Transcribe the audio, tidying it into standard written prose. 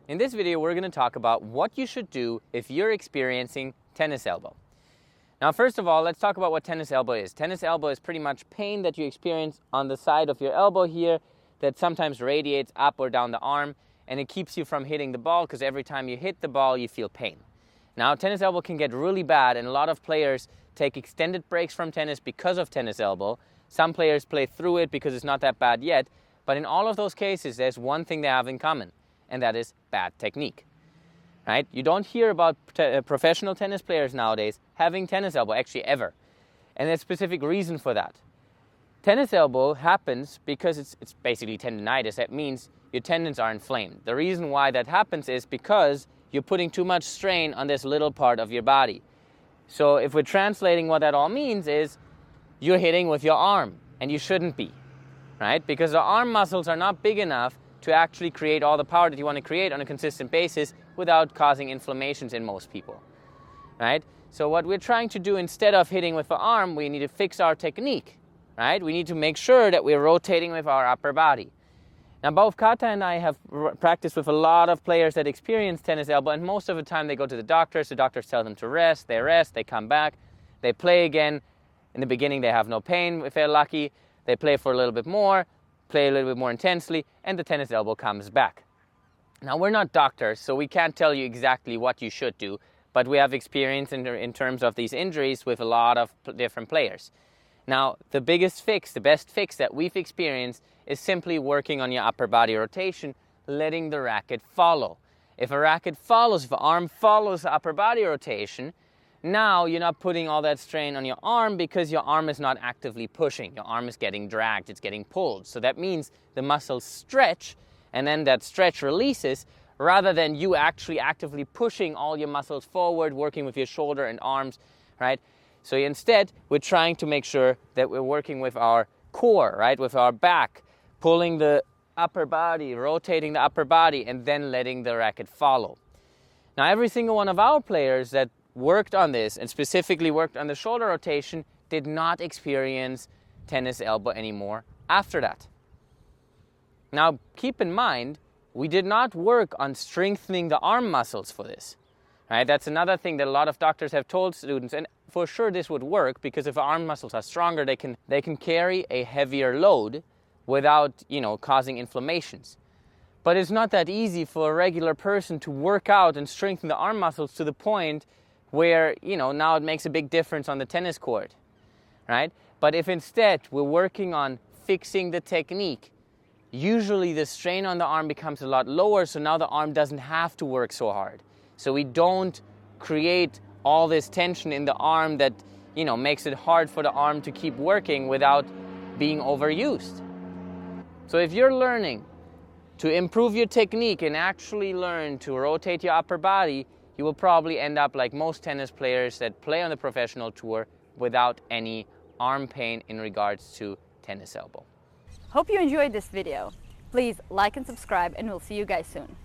In this video, we're going to talk about what you should do if you're experiencing tennis elbow. Now, first of all, let's talk about what tennis elbow is. Tennis elbow is pretty much pain that you experience on the side of your elbow here that sometimes radiates up or down the arm, and it keeps you from hitting the ball because every time you hit the ball, you feel pain. Now, tennis elbow can get really bad, and a lot of players take extended breaks from tennis because of tennis elbow. Some players play through it because it's not that bad yet, but in all of those cases, there's one thing they have in common, and that is bad technique. Right? You don't hear about professional tennis players nowadays having tennis elbow, actually ever. And there's a specific reason for that. Tennis elbow happens because it's basically tendinitis. That means your tendons are inflamed. The reason why that happens is because you're putting too much strain on this little part of your body. So if we're translating what that all means is you're hitting with your arm, and you shouldn't be, right? Because the arm muscles are not big enough to actually create all the power that you want to create on a consistent basis without causing inflammations in most people, right? So what we're trying to do instead of hitting with the arm, we need to fix our technique, right? We need to make sure that we're rotating with our upper body. Now, both Kata and I have practiced with a lot of players that experience tennis elbow, and most of the time they go to the doctors tell them to rest, they come back, they play again. In the beginning they have no pain if they're lucky, they play for a little bit more, play a little bit more intensely, and the tennis elbow comes back. Now, we're not doctors, so we can't tell you exactly what you should do, but we have experience in terms of these injuries with a lot of different players. Now, the best fix that we've experienced is simply working on your upper body rotation, letting the racket follow. If a racket follows, if an arm follows the upper body rotation, now you're not putting all that strain on your arm because your arm is not actively pushing. Your arm is getting dragged, it's getting pulled. So that means the muscles stretch, and then that stretch releases, rather than you actually actively pushing all your muscles forward, working with your shoulder and arms, right? So instead, we're trying to make sure that we're working with our core, right? With our back, pulling the upper body, rotating the upper body, and then letting the racket follow. Now, every single one of our players that worked on this, and specifically worked on the shoulder rotation, did not experience tennis elbow anymore after that. Now, keep in mind, we did not work on strengthening the arm muscles for this. Right? That's another thing that a lot of doctors have told students, and for sure this would work, because if arm muscles are stronger, they can carry a heavier load without, causing inflammations. But it's not that easy for a regular person to work out and strengthen the arm muscles to the point where, now it makes a big difference on the tennis court, right? But if instead we're working on fixing the technique, usually the strain on the arm becomes a lot lower, so now the arm doesn't have to work so hard. So we don't create all this tension in the arm that, makes it hard for the arm to keep working without being overused. So if you're learning to improve your technique and actually learn to rotate your upper body, you will probably end up like most tennis players that play on the professional tour without any arm pain in regards to tennis elbow. Hope you enjoyed this video. Please like and subscribe, and we'll see you guys soon.